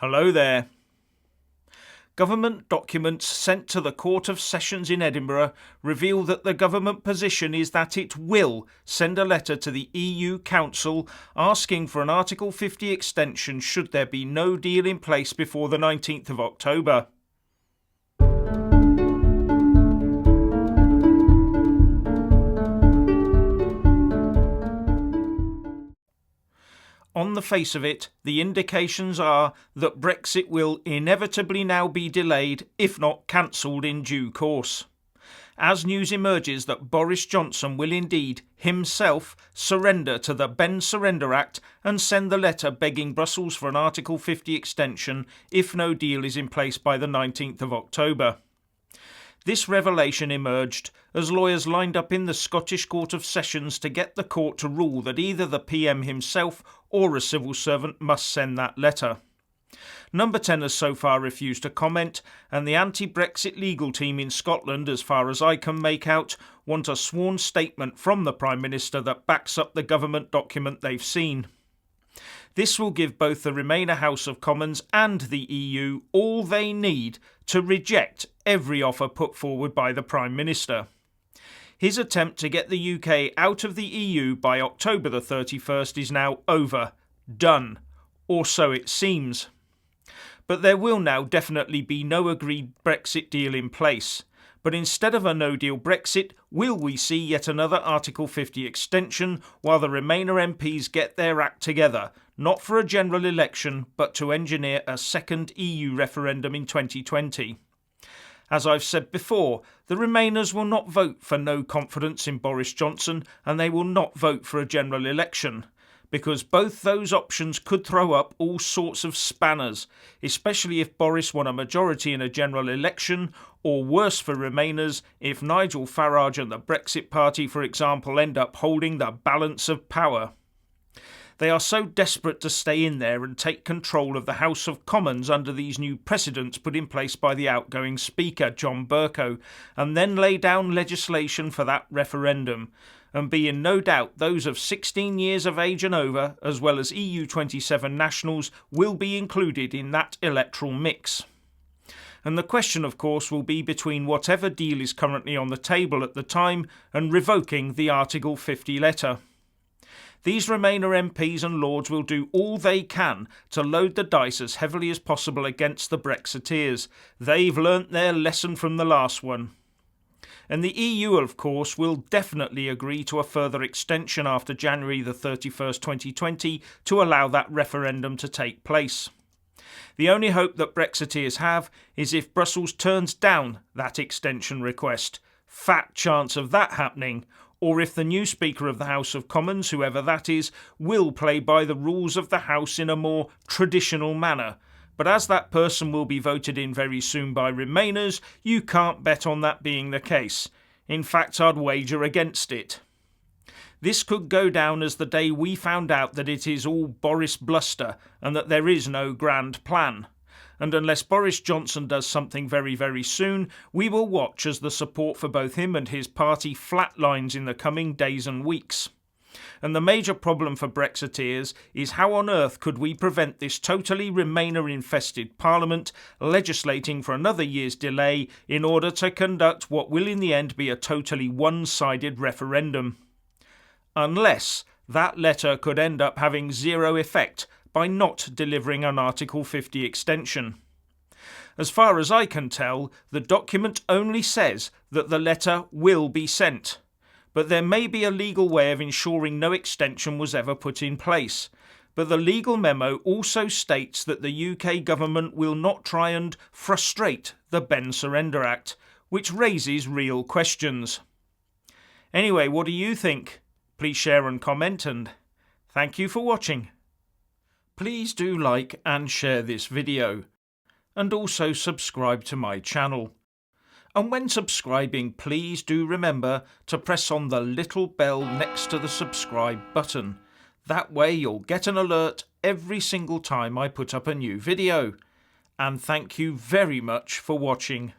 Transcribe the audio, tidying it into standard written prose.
Hello there. Government documents sent to the Court of Sessions in Edinburgh reveal that the government position is that it will send a letter to the EU Council asking for an Article 50 extension should there be no deal in place before the 19th of October. On the face of it, the indications are that Brexit will inevitably now be delayed, if not cancelled in due course. As news emerges that Boris Johnson will indeed himself surrender to the Benn Surrender Act and send the letter begging Brussels for an Article 50 extension if no deal is in place by the 19th of October. This revelation emerged as lawyers lined up in the Scottish Court of Sessions to get the court to rule that either the PM himself or a civil servant must send that letter. Number 10 has so far refused to comment, and the anti-Brexit legal team in Scotland, as far as I can make out, want a sworn statement from the Prime Minister that backs up the government document they've seen. This will give both the Remainer House of Commons and the EU all they need to reject every offer put forward by the Prime Minister. His attempt to get the UK out of the EU by October the 31st is now over, done, or so it seems. But there will now definitely be no agreed Brexit deal in place. But instead of a no-deal Brexit, will we see yet another Article 50 extension while the Remainer MPs get their act together, not for a general election, but to engineer a second EU referendum in 2020? As I've said before, the Remainers will not vote for no confidence in Boris Johnson, and they will not vote for a general election, because both those options could throw up all sorts of spanners, especially if Boris won a majority in a general election, or worse for Remainers, if Nigel Farage and the Brexit Party, for example, end up holding the balance of power. They are so desperate to stay in there and take control of the House of Commons under these new precedents put in place by the outgoing Speaker, John Bercow, and then lay down legislation for that referendum, and be in no doubt those of 16 years of age and over, as well as EU 27 nationals, will be included in that electoral mix. And the question, of course, will be between whatever deal is currently on the table at the time and revoking the Article 50 letter. These Remainer MPs and Lords will do all they can to load the dice as heavily as possible against the Brexiteers. They've learnt their lesson from the last one. And the EU, of course, will definitely agree to a further extension after January the 31st, 2020 to allow that referendum to take place. The only hope that Brexiteers have is if Brussels turns down that extension request. Fat chance of that happening. Or if the new Speaker of the House of Commons, whoever that is, will play by the rules of the House in a more traditional manner. But as that person will be voted in very soon by Remainers, you can't bet on that being the case. In fact, I'd wager against it. This could go down as the day we found out that it is all Boris bluster and that there is no grand plan. And unless Boris Johnson does something very, very soon, we will watch as the support for both him and his party flatlines in the coming days and weeks. And the major problem for Brexiteers is how on earth could we prevent this totally Remainer-infested Parliament legislating for another year's delay in order to conduct what will in the end be a totally one-sided referendum. Unless that letter could end up having zero effect by not delivering an Article 50 extension. As far as I can tell, the document only says that the letter will be sent, but there may be a legal way of ensuring no extension was ever put in place. But the legal memo also states that the UK government will not try and frustrate the Benn Surrender Act, which raises real questions. Anyway, what do you think? Please share and comment, and thank you for watching. Please do like and share this video, and also subscribe to my channel. And when subscribing, please do remember to press on the little bell next to the subscribe button. That way you'll get an alert every single time I put up a new video. And thank you very much for watching.